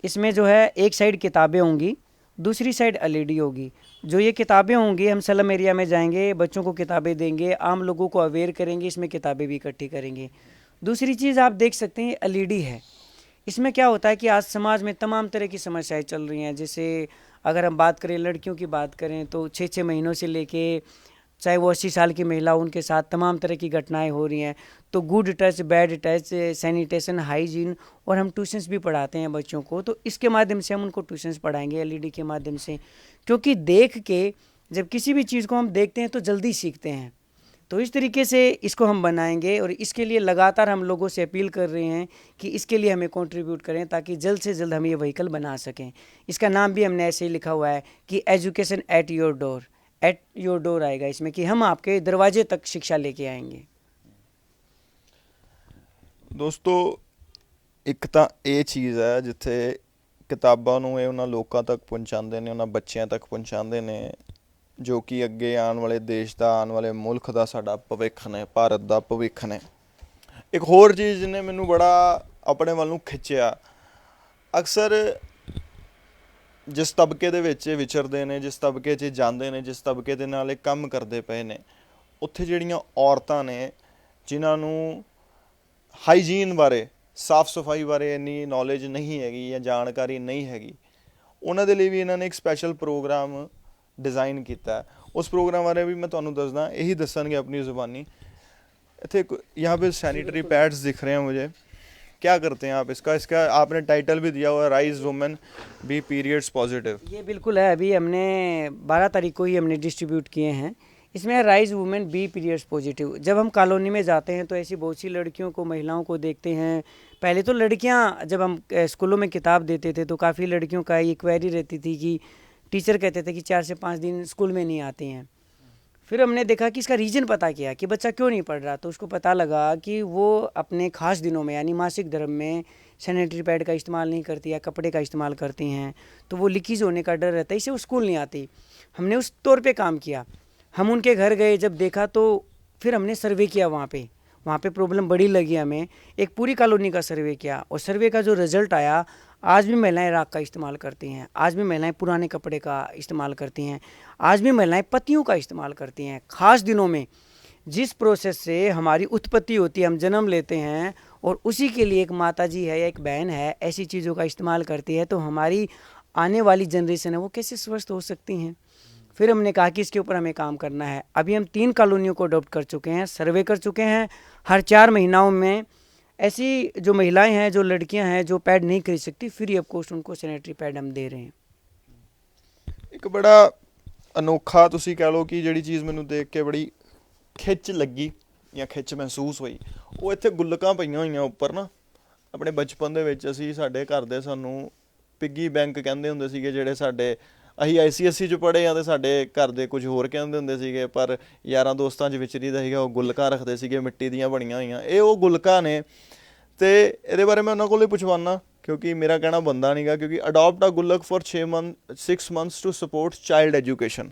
इसमें जो है एक साइड किताबें होंगी, दूसरी साइड एलईडी होगी। जो ये किताबें होंगी, हम स्लम एरिया में जाएंगे, बच्चों को किताबें देंगे, आम लोगों को अवेयर करेंगे, इसमें किताबें भी इकट्ठी करेंगे। दूसरी चीज़ आप देख सकते हैं एलईडी है। इसमें क्या होता है कि आज समाज में तमाम तरह की समस्याएं चल रही हैं। जैसे अगर हम बात करें, लड़कियों की बात करें, तो 6-6 महीनों से लेके चाहे वो 80 साल की महिला, उनके साथ तमाम तरह की घटनाएं हो रही हैं। तो good touch, bad touch, sanitation, hygiene, और हम ट्यूशन्स भी पढ़ाते हैं बच्चों को। तो इसके माध्यम से हम उनको ट्यूशन्स पढ़ाएंगे एलईडी के माध्यम से, क्योंकि देख के जब किसी भी चीज़ को हम देखते हैं तो जल्दी सीखते हैं। तो इस तरीके से इसको हम बनाएंगे, और इसके लिए लगातार हम लोगों से अपील कर रहे हैं कि इसके लिए हमें कंट्रीब्यूट करें, ताकि जल्द से जल्द हम ये व्हीकल बना सकें। इसका नाम भी हमने ऐसे ही लिखा हुआ है कि education at your door, at your door आएगा इसमें, कि हम आपके दरवाजे तक शिक्षा लेके आएंगे। ਦੋਸਤੋ ਇੱਕ ਤਾਂ ਇਹ ਚੀਜ਼ ਹੈ ਜਿੱਥੇ ਕਿਤਾਬਾਂ ਨੂੰ ਇਹ ਉਹਨਾਂ ਲੋਕਾਂ ਤੱਕ ਪਹੁੰਚਾਉਂਦੇ ਨੇ, ਉਹਨਾਂ ਬੱਚਿਆਂ ਤੱਕ ਪਹੁੰਚਾਉਂਦੇ ਨੇ ਜੋ ਕਿ ਅੱਗੇ ਆਉਣ ਵਾਲੇ ਦੇਸ਼ ਦਾ, ਆਉਣ ਵਾਲੇ ਮੁਲਕ ਦਾ ਸਾਡਾ ਭਵਿੱਖ ਨੇ, ਭਾਰਤ ਦਾ ਭਵਿੱਖ ਨੇ। ਇੱਕ ਹੋਰ ਚੀਜ਼ ਜਿਹਨੇ ਮੈਨੂੰ ਬੜਾ ਆਪਣੇ ਵੱਲ ਨੂੰ ਖਿੱਚਿਆ, ਅਕਸਰ ਜਿਸ ਤਬਕੇ ਦੇ ਵਿੱਚ ਵਿਚਰਦੇ ਨੇ, ਜਿਸ ਤਬਕੇ 'ਚ ਜਾਂਦੇ ਨੇ, ਜਿਸ ਤਬਕੇ ਦੇ ਨਾਲ ਇਹ ਕੰਮ ਕਰਦੇ ਪਏ ਨੇ, ਉੱਥੇ ਜਿਹੜੀਆਂ ਔਰਤਾਂ ਨੇ ਜਿਨ੍ਹਾਂ ਨੂੰ ਹਾਈਜੀਨ ਬਾਰੇ, ਸਾਫ ਸਫਾਈ ਬਾਰੇ ਇੰਨੀ ਨੌਲੇਜ ਨਹੀਂ ਹੈਗੀ ਜਾਂ ਜਾਣਕਾਰੀ ਨਹੀਂ ਹੈਗੀ, ਉਹਨਾਂ ਦੇ ਲਈ ਵੀ ਇਹਨਾਂ ਨੇ ਇੱਕ ਸਪੈਸ਼ਲ ਪ੍ਰੋਗਰਾਮ डिज़ाइन किया है। उस प्रोग्राम बारे भी मैं तुहानू दसदा, यही दसणगे अपनी ज़ुबानी। इत्थे यहाँ पे सैनिटरी पैड्स दिख रहे हैं मुझे, क्या करते हैं आप इसका आपने टाइटल भी दिया हुआ है, rise women be periods positive. ये बिल्कुल है, अभी हमने 12 तारीख को ही हमने डिस्ट्रीब्यूट किए हैं। इसमें rise women be periods positive. जब हम कॉलोनी में जाते हैं तो ऐसी बहुत सी लड़कियों को, महिलाओं को देखते हैं। पहले तो लड़कियाँ, जब हम स्कूलों में किताब देते थे तो काफ़ी लड़कियों का ये क्वेरी रहती थी कि टीचर कहते थे कि 4 से 5 दिन स्कूल में नहीं आती हैं। फिर हमने देखा कि इसका रीज़न पता किया कि बच्चा क्यों नहीं पढ़ रहा, तो उसको पता लगा कि वो अपने ख़ास दिनों में, यानी मासिक धर्म में, सैनिटरी पैड का इस्तेमाल नहीं करती या कपड़े का इस्तेमाल करती हैं, तो वो लीकेज होने का डर रहता है, इससे वो स्कूल नहीं आती। हमने उस तौर पे काम किया। हम उनके घर गए, जब देखा तो फिर हमने सर्वे किया वहाँ पे प्रॉब्लम बड़ी लगी हमें। एक पूरी कॉलोनी का सर्वे किया, और सर्वे का जो रिज़ल्ट आया, आज भी महिलाएं राख का इस्तेमाल करती हैं, आज भी महिलाएं पुराने कपड़े का इस्तेमाल करती हैं, आज भी महिलाएं पत्तियों का इस्तेमाल करती हैं। ख़ास दिनों में जिस प्रोसेस से हमारी उत्पत्ति होती है, हम जन्म लेते हैं, और उसी के लिए एक माता जी है या एक बहन है, ऐसी चीज़ों का इस्तेमाल करती है, तो हमारी आने वाली जनरेशन है वो कैसे स्वस्थ हो सकती हैं। फिर हमने कहा कि इसके ऊपर हमें काम करना है। अभी हम 3 कॉलोनियों को अडॉप्ट कर चुके हैं, सर्वे कर चुके हैं। हर 4 महीनों में ऐसी जो महिलाएं हैं, जो लड़कियां हैं, जो पैड नहीं खरीद सकती, फ्री ऑफ कॉस्ट उनको सैनिटरी पैड हम दे रहे हैं। ਇੱਕ ਬੜਾ ਅਨੋਖਾ ਤੁਸੀਂ ਕਹਿ ਲਓ ਕਿ ਜਿਹੜੀ ਚੀਜ਼ ਮੈਨੂੰ ਦੇਖ ਕੇ ਬੜੀ ਖਿੱਚ ਲੱਗੀ ਜਾਂ ਖਿੱਚ ਮਹਿਸੂਸ ਹੋਈ, ਉਹ ਇੱਥੇ ਗੁੱਲਕਾਂ ਪਈਆਂ ਹੋਈਆਂ ਉੱਪਰ ਨਾ। ਆਪਣੇ ਬਚਪਨ ਦੇ ਵਿੱਚ ਅਸੀਂ, ਸਾਡੇ ਘਰ ਦੇ ਸਾਨੂੰ ਪਿੱਗੀ ਬੈਂਕ ਕਹਿੰਦੇ ਹੁੰਦੇ ਸੀਗੇ, ਜਿਹੜੇ ਸਾਡੇ, ਅਸੀਂ ICSE 'ਚ ਪੜ੍ਹੇ ਆ, ਅਤੇ ਸਾਡੇ ਘਰ ਦੇ ਕੁਝ ਹੋਰ ਕਹਿੰਦੇ ਹੁੰਦੇ ਸੀਗੇ, ਪਰ ਯਾਰਾਂ ਦੋਸਤਾਂ 'ਚ ਵਿਚਰੀਦਾ ਸੀਗਾ, ਉਹ ਗੁੱਲਕਾਂ ਰੱਖਦੇ ਸੀਗੇ ਮਿੱਟੀ ਦੀਆਂ ਬਣੀਆਂ ਹੋਈਆਂ। ਇਹ ਉਹ ਗੁੱਲਕਾਂ ਨੇ, ਅਤੇ ਇਹਦੇ ਬਾਰੇ ਮੈਂ ਉਹਨਾਂ ਕੋਲ ਹੀ ਪੁੱਛਵਾਨਾ, क्योंकि मेरा कहना बनता नहीं गा, क्योंकि अडॉप्ट अ गुल्लक for 6 months to support child education,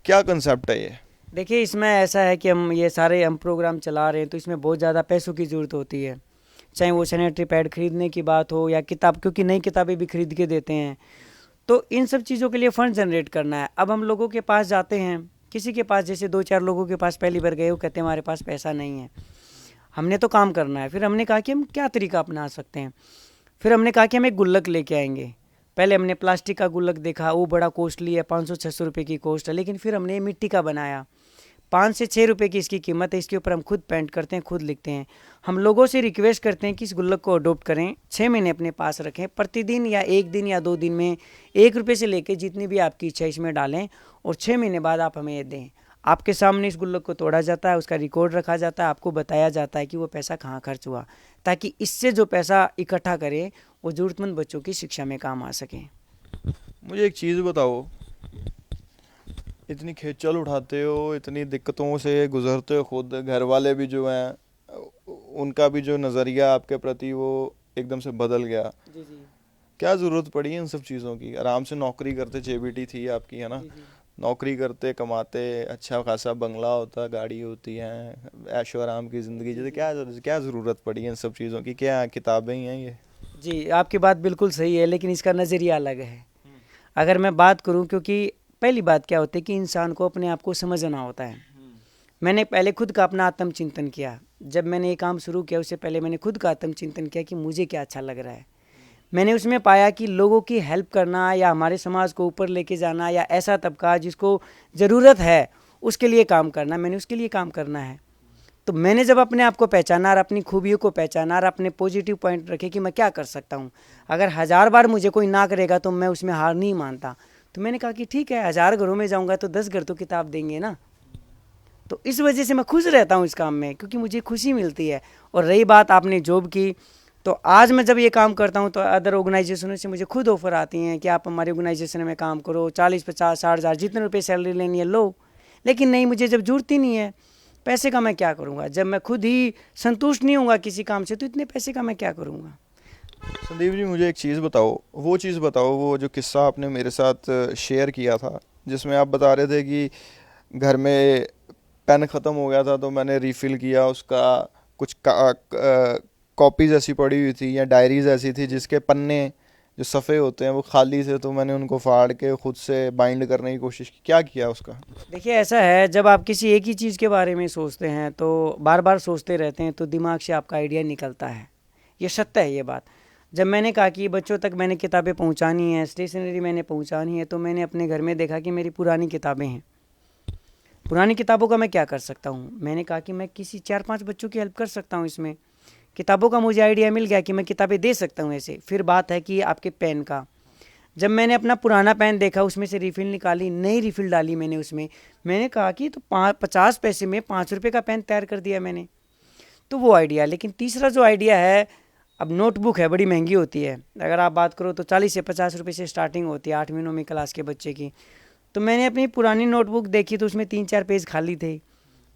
क्या कंसेप्ट है ये? देखिए, इसमें ऐसा है कि हम प्रोग्राम चला रहे हैं, तो इसमें बहुत ज़्यादा पैसों की ज़रूरत होती है, चाहे वो सैनिटरी पैड खरीदने की बात हो या किताब, क्योंकि नई किताबें भी खरीद के देते हैं। तो इन सब चीज़ों के लिए फ़ंड जनरेट करना है। अब हम लोगों के पास जाते हैं, किसी के पास, जैसे 2-4 लोगों के पास पहली बार गए, वो कहते हैं हमारे पास पैसा नहीं है। हमने तो काम करना है। फिर हमने कहा कि हम क्या तरीका अपना सकते हैं। फिर हमने कहा कि हम एक गुल्लक लेके आएंगे। पहले हमने प्लास्टिक का गुल्लक देखा, वो बड़ा कॉस्टली है, 500-600 रुपये की कॉस्ट है। लेकिन फिर हमने मिट्टी का बनाया, 5 से 6 रुपये की इसकी कीमत है। इसके ऊपर हम खुद पेंट करते हैं, खुद लिखते हैं। हम लोगों से रिक्वेस्ट करते हैं कि इस गुल्लक को अडोप्ट करें, 6 महीने अपने पास रखें, प्रतिदिन या 1 दिन या 2 दिन में 1 रुपये से लेकर जितनी भी आपकी इच्छा इसमें डालें, और 6 महीने बाद आप हमें ये दें। आपके सामने इस गुल्लक को तोड़ा जाता है, उसका रिकॉर्ड रखा जाता है, आपको बताया जाता है कि वो पैसा कहाँ खर्च हुआ, ताकि इससे जो पैसा इकट्ठा करें वो ज़रूरतमंद बच्चों की शिक्षा में काम आ सके। मुझे एक चीज़ बताओ, इतनी खेचल उठाते हो, इतनी दिक्कतों से गुजरते हो, खुद घर वाले भी जो हैं उनका भी जो नज़रिया आपके प्रति वो एकदम से बदल गया। जी जी क्या ज़रूरत पड़ी इन सब चीज़ों की? आराम से नौकरी करते, जेबीटी थी आपकी, है ना? जी जी। नौकरी करते, कमाते, अच्छा खासा बंगला होता, गाड़ी होती है, ऐशो आराम की ज़िंदगी जीते, क्या ज़रूरत पड़ी इन सब चीज़ों की? क्या किताबें ही हैं ये? जी, आपकी बात बिल्कुल सही है, लेकिन इसका नज़रिया अलग है। अगर मैं बात करूं, क्योंकि पहली बात क्या होती है कि इंसान को अपने आप को समझना होता है। मैंने पहले खुद का अपना आत्मचिंतन किया। जब मैंने ये काम शुरू किया उससे पहले मैंने खुद का आत्मचिंतन किया कि मुझे क्या अच्छा लग रहा है। मैंने उसमें पाया कि लोगों की हेल्प करना या हमारे समाज को ऊपर लेके जाना या ऐसा तबका जिसको ज़रूरत है उसके लिए काम करना, मैंने उसके लिए काम करना है। तो मैंने जब अपने आप को पहचाना और अपनी खूबियों को पहचाना और अपने पॉजिटिव पॉइंट रखे कि मैं क्या कर सकता हूँ, अगर 1000 बार मुझे कोई ना करेगा तो मैं उसमें हार नहीं मानता। तो मैंने कहा कि ठीक है, 1000 घरों में जाऊँगा तो 10 घर तो किताब देंगे ना। तो इस वजह से मैं खुश रहता हूँ इस काम में, क्योंकि मुझे खुशी मिलती है। और रही बात आपने जॉब की, तो आज मैं जब ये काम करता हूँ तो अदर ऑर्गेनाइजेशनों से मुझे खुद ऑफर आती हैं कि आप हमारे ऑर्गेनाइजेशन में काम करो, 40, 50, 60 हज़ार जितने रुपये सैलरी लेनी है लो। लेकिन नहीं, मुझे जब जरूरत ही नहीं है पैसे का, मैं क्या करूँगा? जब मैं खुद ही संतुष्ट नहीं होऊंगा किसी काम से तो इतने पैसे का मैं क्या करूँगा? संदीप जी, मुझे एक चीज़ बताओ, वो चीज़ बताओ, वो जो किस्सा आपने मेरे साथ शेयर किया था, जिसमें आप बता रहे थे कि घर में पेन ख़त्म हो गया था तो मैंने रीफ़िल किया उसका, कुछ कॉपीज़ ऐसी पड़ी हुई थी या डायरीज़ ऐसी थी जिसके पन्ने जो सफ़े होते हैं वो खाली थे, तो मैंने उनको फाड़ के खुद से बाइंड करने की कोशिश की। क्या किया उसका? देखिए, ऐसा है, जब आप किसी एक ही चीज़ के बारे में सोचते हैं तो बार बार सोचते रहते हैं तो दिमाग से आपका आइडिया निकलता है। ये सत्य है ये बात। जब मैंने कहा कि बच्चों तक मैंने किताबें पहुंचानी है, स्टेशनरी मैंने पहुंचानी है, तो मैंने अपने घर में देखा कि मेरी पुरानी किताबें हैं। पुरानी किताबों का मैं क्या कर सकता हूँ? मैंने कहा कि मैं किसी 4-5 बच्चों की हेल्प कर सकता हूँ इसमें। किताबों का मुझे आइडिया मिल गया कि मैं किताबें दे सकता हूँ ऐसे। फिर बात है कि आपके पेन का, जब मैंने अपना पुराना पेन देखा, उसमें से रिफ़िल निकाली, नई रिफ़िल डाली मैंने उसमें। मैंने कहा कि तो 50 पैसे में 5 रुपये का पेन तैयार कर दिया मैंने। तो वो आइडिया। लेकिन तीसरा जो आइडिया है, अब नोटबुक है, बड़ी महंगी होती है। अगर आप बात करो तो 40 से 50 रुपये से स्टार्टिंग होती है 8वीं 9वीं क्लास के बच्चे की। तो मैंने अपनी पुरानी नोटबुक देखी तो उसमें 3-4 पेज खाली थे।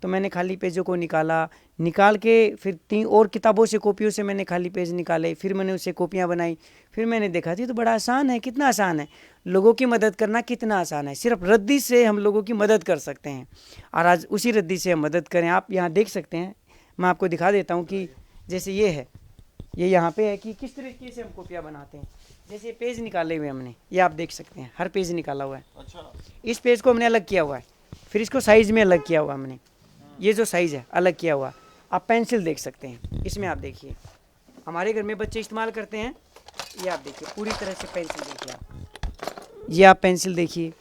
तो मैंने खाली पेजों को निकाल के फिर 3 और किताबों से, कॉपियों से मैंने खाली पेज निकाले, फिर मैंने उससे कॉपियाँ बनाई। फिर मैंने देखा थी तो बड़ा आसान है, कितना आसान है, लोगों की मदद करना कितना आसान है। सिर्फ रद्दी से हम लोगों की मदद कर सकते हैं और आज उसी रद्दी से हम मदद करें। आप यहाँ देख सकते हैं, मैं आपको दिखा देता हूँ कि जैसे ये है, ये यहाँ पे है कि किस तरीके से हम कॉपियाँ बनाते हैं। जैसे पेज निकाले हुए हमने, ये आप देख सकते हैं, हर पेज निकाला हुआ है। अच्छा। इस पेज को हमने अलग किया हुआ है, फिर इसको साइज़ में अलग किया हुआ हमने, ये जो साइज़ है अलग किया हुआ। आप पेंसिल देख सकते हैं, इसमें आप देखिए हमारे घर में बच्चे इस्तेमाल करते हैं। ये आप देखिए पूरी तरह से पेंसिल देखिए आप, ये आप पेंसिल देखिए,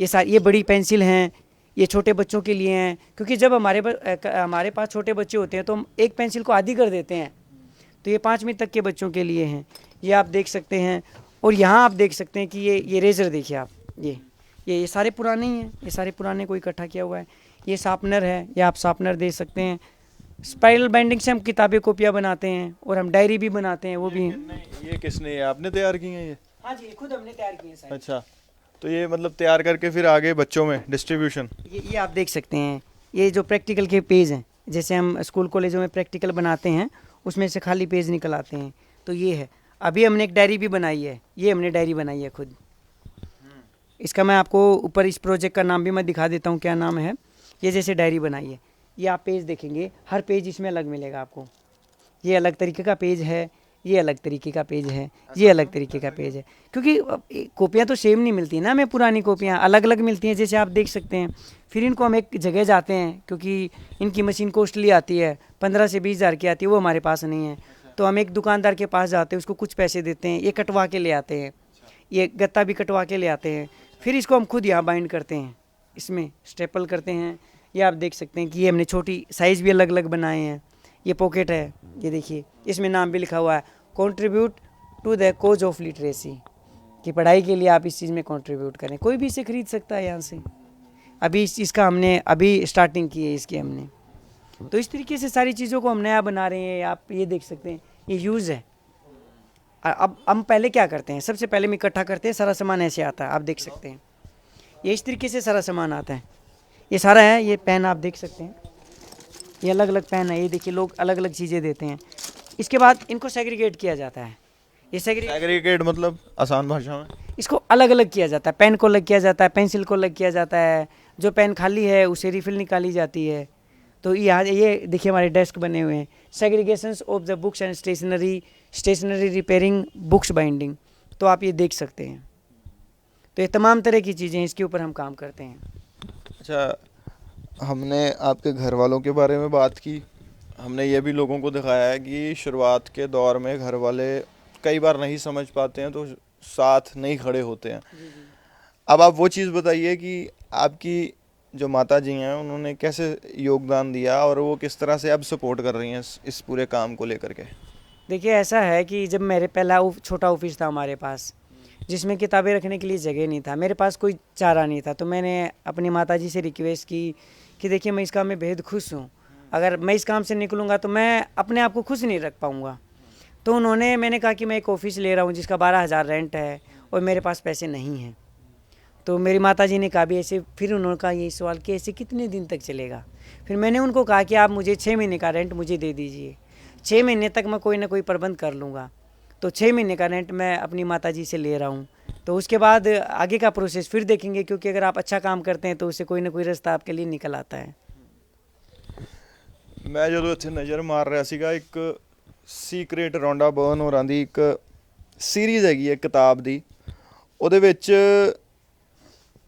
ये बड़ी पेंसिल हैं, ये छोटे बच्चों के लिए हैं। क्योंकि जब हमारे पास छोटे बच्चे होते हैं तो हम एक पेंसिल को आधी कर देते हैं, तो ये 5वीं तक के बच्चों के लिए हैं। ये आप देख सकते हैं। और यहाँ आप देख सकते हैं कि ये रेज़र देखिए आप, ये सारे पुराने ही हैं, ये सारे पुराने को इकट्ठा किया हुआ है। ये शार्पनर है, ये आप शार्पनर देख सकते हैं। स्पाइरल बाइंडिंग से हम किताबें कॉपियाँ बनाते हैं और हम डायरी भी बनाते हैं, वो भी। ये किसने, आपने तैयार की हैं ये? हाँ जी, खुद हमने तैयार किए हैं। अच्छा, तो ये मतलब तैयार करके फिर आगे बच्चों में डिस्ट्रीब्यूशन। ये आप देख सकते हैं, ये जो प्रैक्टिकल के पेज हैं, जैसे हम स्कूल कॉलेजों में प्रैक्टिकल बनाते हैं उसमें से खाली पेज निकल आते हैं, तो ये है। अभी हमने एक डायरी भी बनाई है, ये हमने डायरी बनाई है खुद। इसका मैं आपको ऊपर इस प्रोजेक्ट का नाम भी मैं दिखा देता हूँ, क्या नाम है। ये जैसे डायरी बनाई है, ये आप पेज देखेंगे, हर पेज इसमें अलग मिलेगा आपको। ये अलग तरीके का पेज है, ये अलग तरीके का पेज है, ये अलग तरीके का पेज है। क्योंकि कॉपियाँ तो सेम नहीं मिलती ना, हमें पुरानी कॉपियाँ अलग अलग मिलती हैं, जैसे आप देख सकते हैं। फिर इनको हम एक जगह जाते हैं, क्योंकि इनकी मशीन कॉस्टली आती है, 15 से 20 हज़ार की आती है, वो हमारे पास नहीं है। तो हम एक दुकानदार के पास जाते हैं, उसको कुछ पैसे देते हैं, ये कटवा के ले आते हैं, ये गत्ता भी कटवा के ले आते हैं। फिर इसको हम खुद यहाँ बाइंड करते हैं, इसमें स्टेपल करते हैं। ये आप देख सकते हैं कि ये हमने छोटी साइज़ भी अलग अलग बनाए हैं। ये पॉकेट है, ये देखिए, इसमें नाम भी लिखा हुआ है, contribute to the cause of literacy, कि पढ़ाई के लिए आप इस चीज़ में कंट्रीब्यूट करें। कोई भी इसे खरीद सकता है यहाँ से। अभी इसका हमने अभी स्टार्टिंग की है इसकी हमने। तो इस तरीके से सारी चीज़ों को हम नया बना रहे हैं। आप ये देख सकते हैं, ये यूज़ है। अब हम पहले क्या करते हैं, सबसे पहले हम इकट्ठा करते हैं, सारा सामान ऐसे आता है, आप देख सकते हैं, ये इस तरीके से सारा सामान आता है, ये सारा है, ये पेन आप देख सकते हैं, ये अलग अलग पेन है, ये देखिए लोग अलग अलग चीज़ें देते हैं। इसके बाद इनको सेग्रीगेट किया जाता है, ये एग्रीगेट मतलब आसान भाषा में इसको अलग अलग किया जाता है, पेन को अलग किया जाता है, पेंसिल को अलग किया जाता है, जो पेन खाली है उसे रिफिल निकाली जाती है। तो यहाँ ये देखिए हमारे डेस्क बने हुए हैं, segregations of the books and stationery repairing books binding, तो आप ये देख सकते हैं। तो ये तमाम तरह की चीज़ें इसके ऊपर हम काम करते हैं। अच्छा, हमने आपके घर वालों के बारे में बात की, हमने ये भी लोगों को दिखाया है कि शुरुआत के दौर में घर वाले कई बार नहीं समझ पाते हैं तो साथ नहीं खड़े होते हैं। अब आप वो चीज़ बताइए कि आपकी जो माता जी हैं उन्होंने कैसे योगदान दिया और वो किस तरह से अब सपोर्ट कर रही हैं इस पूरे काम को लेकर के। देखिए ऐसा है कि जब मेरे पहला छोटा ऑफिस था हमारे पास, जिसमें किताबें रखने के लिए जगह नहीं था, मेरे पास कोई चारा नहीं था, तो मैंने अपनी माताजी से रिक्वेस्ट की कि देखिए मैं इस काम में बेहद खुश हूँ, अगर मैं इस काम से निकलूँगा तो मैं अपने आप को खुश नहीं रख पाऊँगा। तो मैंने कहा कि मैं एक ऑफ़िस ले रहा हूँ जिसका 12,000 रेंट है और मेरे पास पैसे नहीं हैं। तो मेरी माताजी ने कहा भी ऐसे, फिर उन्होंने कहा यही सवाल कि ऐसे कितने दिन तक चलेगा। फिर मैंने उनको कहा कि आप मुझे 6 महीने का रेंट मुझे दे दीजिए, 6 महीने तक मैं कोई ना कोई प्रबंध कर लूँगा। तो 6 महीने का रेंट मैं अपनी माताजी से ले रहा हूँ। तो उसके बाद आगे का प्रोसेस फिर देखेंगे, क्योंकि अगर आप अच्छा काम करते हैं तो उससे कोई ना कोई रास्ता आपके लिए निकल आता है। मैं जो ਇੱਥੇ ਨਜ਼ਰ ਮਾਰ ਰਿਹਾ ਸੀਗਾ ਇੱਕ ਸੀਕ੍ਰੇਟ ਰੌਂਡਾ ਬਰਨ ਹੋਰਾਂ ਦੀ ਇੱਕ ਸੀਰੀਜ਼ ਹੈਗੀ ਹੈ ਕਿਤਾਬ ਦੀ, ਉਹਦੇ ਵਿੱਚ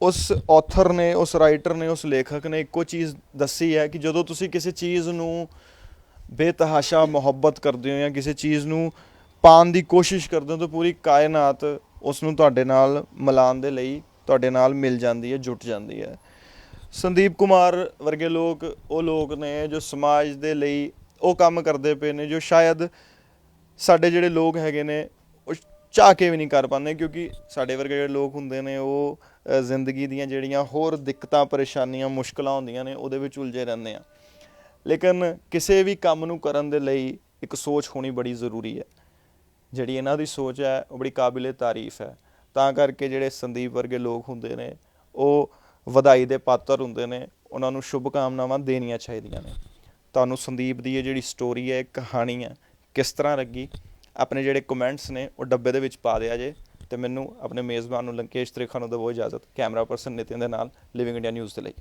ਉਸ ਆਥਰ ਨੇ, ਉਸ ਰਾਈਟਰ ਨੇ, ਉਸ ਲੇਖਕ ਨੇ ਇੱਕੋ ਚੀਜ਼ ਦੱਸੀ ਹੈ ਕਿ ਜਦੋਂ ਤੁਸੀਂ ਕਿਸੇ ਚੀਜ਼ ਨੂੰ ਬੇਤਹਾਸ਼ਾ ਮੁਹੱਬਤ ਕਰਦੇ ਹੋ ਜਾਂ ਕਿਸੇ ਚੀਜ਼ ਨੂੰ ਪਾਉਣ ਦੀ ਕੋਸ਼ਿਸ਼ ਕਰਦੇ ਹੋ ਤਾਂ ਪੂਰੀ ਕਾਇਨਾਤ ਉਸ ਨੂੰ ਤੁਹਾਡੇ ਨਾਲ ਮਿਲਾਉਣ ਦੇ ਲਈ ਤੁਹਾਡੇ ਨਾਲ ਮਿਲ ਜਾਂਦੀ ਹੈ, ਜੁਟ ਜਾਂਦੀ ਹੈ। ਸੰਦੀਪ ਕੁਮਾਰ ਵਰਗੇ ਲੋਕ ਉਹ ਲੋਕ ਨੇ ਜੋ ਸਮਾਜ ਦੇ ਲਈ ਉਹ ਕੰਮ ਕਰਦੇ ਪਏ ਨੇ ਜੋ ਸ਼ਾਇਦ ਸਾਡੇ ਜਿਹੜੇ ਲੋਕ ਹੈਗੇ ਨੇ ਉਹ ਚਾਹ ਕੇ ਵੀ ਨਹੀਂ ਕਰ ਪਾਉਂਦੇ, ਕਿਉਂਕਿ ਸਾਡੇ ਵਰਗੇ ਜਿਹੜੇ ਲੋਕ ਹੁੰਦੇ ਨੇ ਉਹ ਜ਼ਿੰਦਗੀ ਦੀਆਂ ਜਿਹੜੀਆਂ ਹੋਰ ਦਿੱਕਤਾਂ, ਪਰੇਸ਼ਾਨੀਆਂ, ਮੁਸ਼ਕਲਾਂ ਹੁੰਦੀਆਂ ਨੇ ਉਹਦੇ ਵਿੱਚ ਉਲਝੇ ਰਹਿੰਦੇ ਆ। ਲੇਕਿਨ ਕਿਸੇ ਵੀ ਕੰਮ ਨੂੰ ਕਰਨ ਦੇ ਲਈ ਇੱਕ ਸੋਚ ਹੋਣੀ ਬੜੀ ਜ਼ਰੂਰੀ ਹੈ। ਜਿਹੜੀ ਇਹਨਾਂ ਦੀ ਸੋਚ ਹੈ ਉਹ ਬੜੀ ਕਾਬਿਲੇ ਤਾਰੀਫ ਹੈ। ਤਾਂ ਕਰਕੇ ਜਿਹੜੇ ਸੰਦੀਪ ਵਰਗੇ ਲੋਕ ਹੁੰਦੇ ਨੇ ਉਹ ਵਧਾਈ ਦੇ ਪਾਤਰ ਹੁੰਦੇ ਨੇ, ਉਹਨਾਂ ਨੂੰ ਸ਼ੁਭ ਕਾਮਨਾਵਾਂ ਦੇਣੀਆਂ ਚਾਹੀਦੀਆਂ ਨੇ। ਤੁਹਾਨੂੰ ਸੰਦੀਪ ਦੀ ਇਹ ਜਿਹੜੀ ਸਟੋਰੀ ਹੈ, ਕਹਾਣੀ ਹੈ, ਕਿਸ ਤਰ੍ਹਾਂ ਲੱਗੀ, ਆਪਣੇ ਜਿਹੜੇ ਕਮੈਂਟਸ ਨੇ ਉਹ ਡੱਬੇ ਦੇ ਵਿੱਚ ਪਾ ਦਿਆ ਜੇ। ਤੇ ਮੈਨੂੰ ਆਪਣੇ ਮੇਜ਼ਬਾਨ ਨੂੰ ਲੰਕੇਸ਼ ਤ੍ਰਿਖਾ ਨੂੰ ਦੇਵੋ ਇਜਾਜ਼ਤ। ਕੈਮਰਾ ਪਰਸਨ ਨਿਤਿਨ ਦੇ ਨਾਲ ਲਿਵਿੰਗ ਇੰਡੀਆ ਨਿਊਜ਼ ਦੇ ਲਈ।